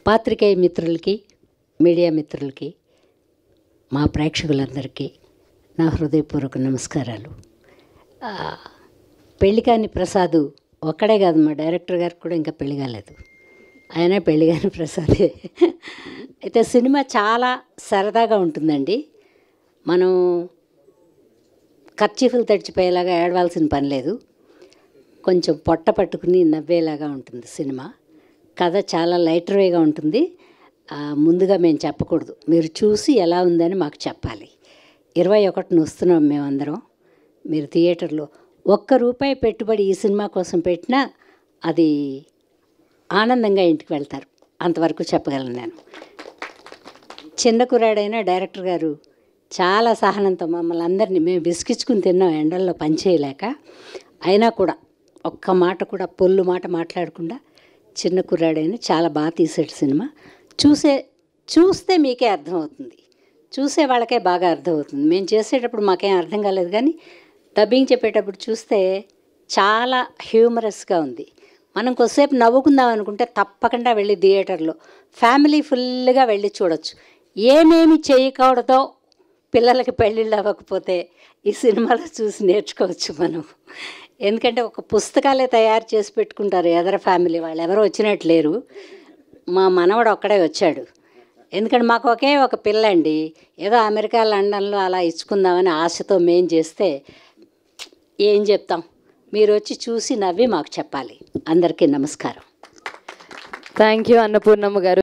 పాత్రికేయ మిత్రులకి, మీడియా మిత్రులకి, మా ప్రేక్షకులందరికీ నా హృదయపూర్వక నమస్కారాలు. పెళ్ళికాని ప్రసాద్ ఒక్కడే కాదు, మా డైరెక్టర్ గారికి కూడా ఇంకా పెళ్లి కాలేదు. ఆయన పెళ్ళికాని ప్రసాదే. అయితే సినిమా చాలా సరదాగా ఉంటుందండి. మనం కర్చీఫ్లు తడిచిపోయేలాగా ఏడవాల్సిన పని లేదు. కొంచెం పొట్ట పట్టుకుని నవ్వేలాగా ఉంటుంది సినిమా. కథ చాలా లైటర్ వేగా ఉంటుంది. ముందుగా మేము చెప్పకూడదు, మీరు చూసి ఎలా ఉందని మాకు చెప్పాలి. 21న వస్తున్నాం మేమందరం. మీరు థియేటర్లో ₹1 పెట్టుబడి ఈ సినిమా కోసం పెట్టినా అది ఆనందంగా ఇంటికి వెళ్తారు. అంతవరకు చెప్పగలను నేను. చిన్న కుర్రాడైన డైరెక్టర్ గారు చాలా సహనంతో మమ్మల్ని అందరినీ మేము విసిగించుకుని తిన్నాం ఎండల్లో పనిచేయలేక. అయినా కూడా ఒక్క మాట కూడా పొల్లు మాట మాట్లాడకుండా చిన్న కుర్రాడైన చాలా బాగా తీసాడు సినిమా. చూస్తే మీకే అర్థమవుతుంది, చూసే వాళ్ళకే బాగా అర్థమవుతుంది. మేము చేసేటప్పుడు మాకేం అర్థం కాలేదు, కానీ డబ్బింగ్ చెప్పేటప్పుడు చూస్తే చాలా హ్యూమరస్గా ఉంది. మనం కొద్దిసేపు నవ్వుకుందాం అనుకుంటే తప్పకుండా వెళ్ళి థియేటర్లో ఫ్యామిలీ ఫుల్గా వెళ్ళి చూడొచ్చు. ఏమేమి చేయకూడదో పిల్లలకి పెళ్ళిళ్ళు అవ్వకపోతే ఈ సినిమాలో చూసి నేర్చుకోవచ్చు మనం. ఎందుకంటే ఒక పుస్తకాలే తయారు చేసి పెట్టుకుంటారు ఎదర ఫ్యామిలీ వాళ్ళు. ఎవరో వచ్చినట్టు లేరు. మా మనవడు ఒక్కడే వచ్చాడు. ఎందుకంటే మాకు ఒకే ఒక పిల్ల అండి. ఏదో అమెరికా, లండన్లో అలా ఇచ్చుకుందామని ఆశతో మేం చేస్తే ఏం చెప్తాం. మీరు వచ్చి చూసి నవ్వి మాకు చెప్పాలి. అందరికీ నమస్కారం. థ్యాంక్ యూ అన్నపూర్ణమ్మ గారు.